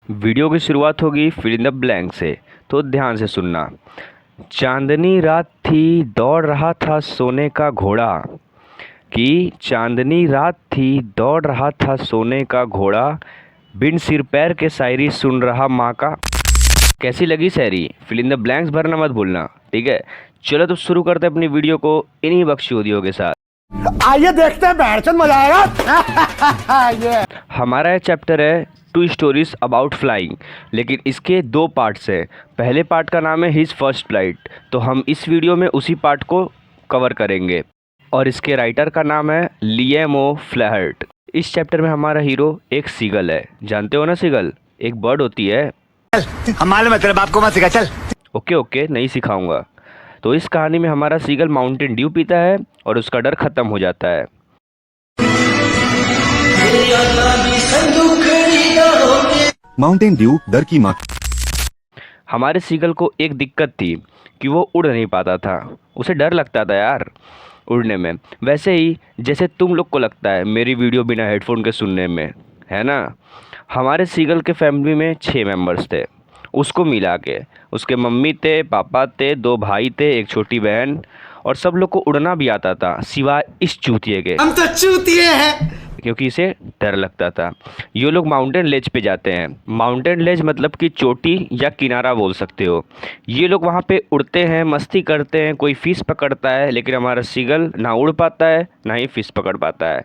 Video की शुरुआत होगी फिल इन द ब्लैंक से, तो ध्यान से सुनना। चांदनी रात थी, दौड़ रहा था सोने का घोड़ा। कि चांदनी रात थी, दौड़ रहा था सोने का घोड़ा, बिन सिर पैर के शायरी सुन रहा माँ का। कैसी लगी शायरी? फिल इन द ब्लैंक्स भरना मत भूलना, ठीक है। चलो तो शुरू करते हैं अपनी वीडियो को इन्हीं बख्शियोदियों के साथ। आइए देखते हैं, बहरचंद मजा आएगा। हमारा ये चैप्टर है टू स्टोरीज अबाउट फ्लाइंग, लेकिन इसके दो पार्ट्स हैं। पहले पार्ट का नाम है हिज फर्स्ट फ्लाइट, तो हम इस वीडियो में उसी पार्ट को कवर करेंगे। और इसके राइटर का नाम है लिएम ओ फ्लैहर्ट। इस चैप्टर में हमारा हीरो एक सीगल है। जानते हो ना, सीगल एक बर्ड होती है। हम मालूम है, तेरे बाप को मत सिखा, चल। ओके नहीं सिखाऊंगा। तो इस कहानी में हमारा सीगल माउंटेन ड्यू पीता है और उसका डर खत्म हो जाता है। माउंटेन ड्यू डर की माँ। हमारे सीगल को एक दिक्कत थी कि वो उड़ नहीं पाता था। उसे डर लगता था यार उड़ने में, वैसे ही जैसे तुम लोग को लगता है मेरी वीडियो बिना हेडफोन के सुनने में, है ना। हमारे सीगल के फैमिली में 6 मेंबर्स थे, उसको मिला के। उसके मम्मी थे, पापा थे, 2 भाई थे, एक छोटी बहन, और सब लोग को उड़ना भी आता था सिवाय इस चूतिए के। हम तो चूतिए हैं। क्योंकि इसे डर लगता था। ये लोग माउंटेन लेज पे जाते हैं। माउंटेन लेज मतलब कि चोटी या किनारा बोल सकते हो। ये लोग वहाँ पे उड़ते हैं, मस्ती करते हैं, कोई फिश पकड़ता है, लेकिन हमारा सीगल ना उड़ पाता है ना ही फिश पकड़ पाता है।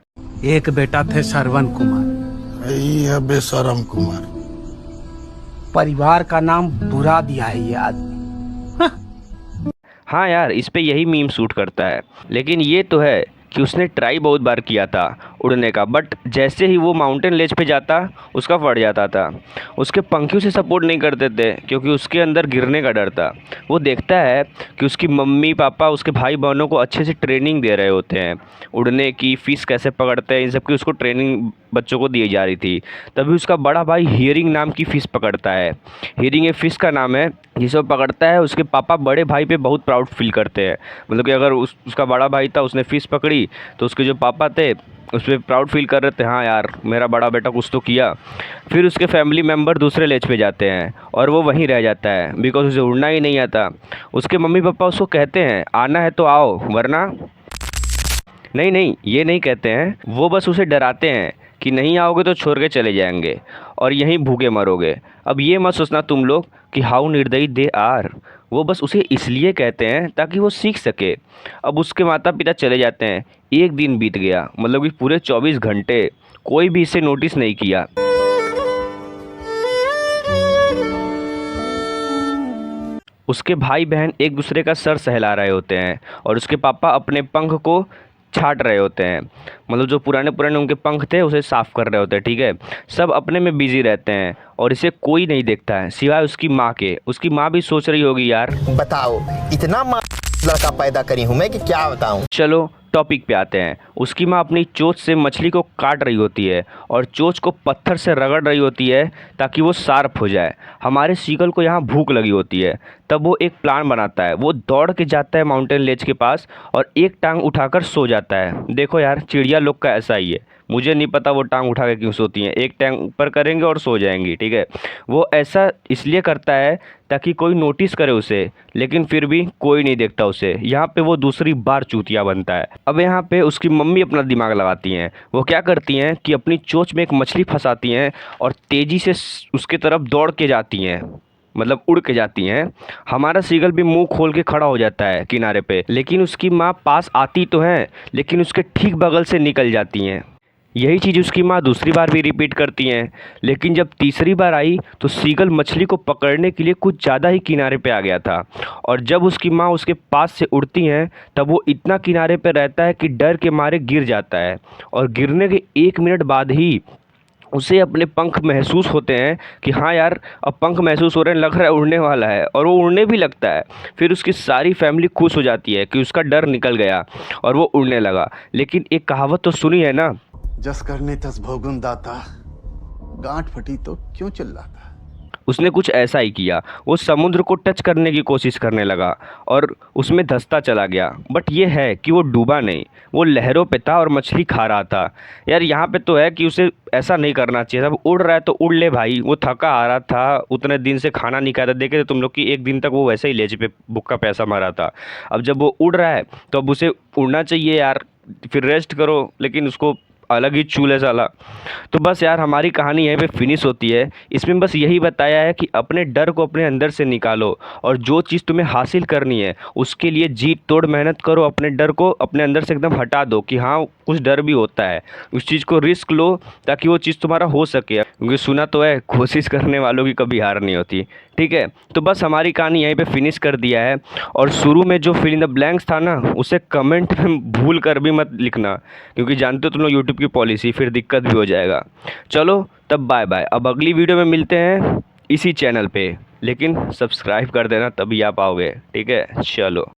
एक बेटा थे श्रवण कुमार, यही है बेशरम कुमार। परिवार का नाम बुरा दिया है ये आदमी। हाँ यार, इस पे यही मीम सूट करता है। लेकिन ये तो है कि उसने ट्राई बहुत बार किया था उड़ने का, बट जैसे ही वो माउंटेन लेज पे जाता उसका फट जाता था। उसके पंखियों से सपोर्ट नहीं करते थे क्योंकि उसके अंदर गिरने का डर था। वो देखता है कि उसकी मम्मी पापा उसके भाई बहनों को अच्छे से ट्रेनिंग दे रहे होते हैं उड़ने की, फिश कैसे पकड़ते हैं, इन सब की उसको ट्रेनिंग बच्चों को दी जा रही थी। तभी उसका बड़ा भाई हियरिंग नाम की फ़िश पकड़ता है। हियरिंग एक फ़िश का नाम है जिसे वो पकड़ता है। उसके पापा बड़े भाई पे बहुत प्राउड फील करते हैं, मतलब कि अगर उसका बड़ा भाई था, उसने फ़िश पकड़ी, तो उसके जो पापा थे उस पर प्राउड फील कर रहे थे, हाँ यार मेरा बड़ा बेटा कुछ तो किया। फिर उसके फैमिली मेम्बर दूसरे लेज पे जाते हैं और वो वहीं रह जाता है बिकॉज उसे उड़ना ही नहीं आता। उसके मम्मी पापा उसको कहते हैं आना है तो आओ, वरना नहीं ये नहीं कहते हैं, वो बस उसे डराते हैं कि नहीं आओगे तो छोड़ के चले जाएंगे और यहीं भूखे मरोगे। अब ये मत सोचना तुम लोग कि हाउ निर्दयी दे आर, वो बस उसे इसलिए कहते हैं ताकि वो सीख सके। अब उसके माता पिता चले जाते हैं। एक दिन बीत गया, मतलब कि पूरे 24 घंटे कोई भी इसे नोटिस नहीं किया। उसके भाई बहन एक दूसरे का सर सहला रहे होते हैं और उसके पापा अपने पंख को छाट रहे होते हैं, मतलब जो पुराने उनके पंख थे उसे साफ़ कर रहे होते हैं, ठीक है। सब अपने में बिजी रहते हैं और इसे कोई नहीं देखता है सिवाय उसकी माँ के। उसकी माँ भी सोच रही होगी यार बताओ, इतना लड़का पैदा करी हूँ मैं कि क्या बताऊँ। चलो टॉपिक पे आते हैं। उसकी माँ अपनी चोंच से मछली को काट रही होती है और चोंच को पत्थर से रगड़ रही होती है ताकि वो शार्प हो जाए। हमारे सीगल को यहाँ भूख लगी होती है, तब वो एक प्लान बनाता है। वो दौड़ के जाता है माउंटेन लेज के पास और एक टांग उठाकर सो जाता है। देखो यार, चिड़िया लोग का ऐसा ही है, मुझे नहीं पता वो टांग उठा के क्यों सोती हैं। एक टांग ऊपर करेंगे और सो जाएंगी, ठीक है। वो ऐसा इसलिए करता है ताकि कोई नोटिस करे उसे, लेकिन फिर भी कोई नहीं देखता उसे। यहाँ पे वो दूसरी बार चूतिया बनता है। अब यहाँ पे उसकी मम्मी अपना दिमाग लगाती हैं। वो क्या करती हैं कि अपनी चोंच में एक मछली फंसाती हैं और तेज़ी से उसके तरफ दौड़ के जाती हैं, मतलब उड़ के जाती हैं। हमारा सीगल भी मुंह खोल के खड़ा हो जाता है किनारे पे, लेकिन उसकी माँ पास आती तो है लेकिन उसके ठीक बगल से निकल जाती हैं। यही चीज़ उसकी माँ दूसरी बार भी रिपीट करती हैं, लेकिन जब तीसरी बार आई तो सीगल मछली को पकड़ने के लिए कुछ ज़्यादा ही किनारे पे आ गया था। और जब उसकी माँ उसके पास से उड़ती हैं तब वो इतना किनारे पे रहता है कि डर के मारे गिर जाता है। और गिरने के 1 मिनट बाद ही उसे अपने पंख महसूस होते हैं कि हाँ यार अब पंख महसूस हो रहे हैं, लग रहा है उड़ने वाला है, और वो उड़ने भी लगता है। फिर उसकी सारी फैमिली खुश हो जाती है कि उसका डर निकल गया और वो उड़ने लगा। लेकिन एक कहावत तो सुनी है ना, जस करने तस भोगुन दाता, गांठ फटी तो क्यों चिल्लाता। उसने कुछ ऐसा ही किया, वो समुद्र को टच करने की कोशिश करने लगा और उसमें धंसता चला गया। बट ये है कि वो डूबा नहीं, वो लहरों पे था और मछली खा रहा था। यार यहाँ पे तो है कि उसे ऐसा नहीं करना चाहिए। अब उड़ रहा है तो उड़ ले भाई, वो थका आ रहा था, उतने दिन से खाना नहीं खाया था। देखे थे तुम लोग कि एक दिन तक वो वैसे ही लेज पे भूखा पैसा मारा था। अब जब वो उड़ रहा है तो अब उसे उड़ना चाहिए यार, फिर रेस्ट करो, लेकिन उसको अलग ही चूल है साला। तो बस यार हमारी कहानी यहीं पे फिनिश होती है। इसमें बस यही बताया है कि अपने डर को अपने अंदर से निकालो और जो चीज़ तुम्हें हासिल करनी है उसके लिए जी तोड़ मेहनत करो। अपने डर को अपने अंदर से एकदम हटा दो कि हाँ कुछ डर भी होता है, उस चीज़ को रिस्क लो ताकि वो चीज़ तुम्हारा हो सके, क्योंकि सुना तो है कोशिश करने वालों की कभी हार नहीं होती। ठीक है, तो बस हमारी कहानी यहीं पे फिनिश कर दिया है। और शुरू में जो फिल इन द ब्लैंक्स था ना, उसे कमेंट में भूल कर भी मत लिखना, क्योंकि जानते हो तुम लोग यूट्यूब की पॉलिसी, फिर दिक्कत भी हो जाएगा। चलो तब बाय बाय, अब अगली वीडियो में मिलते हैं इसी चैनल पे, लेकिन सब्सक्राइब कर देना तभी आप आओगे। ठीक है, चलो।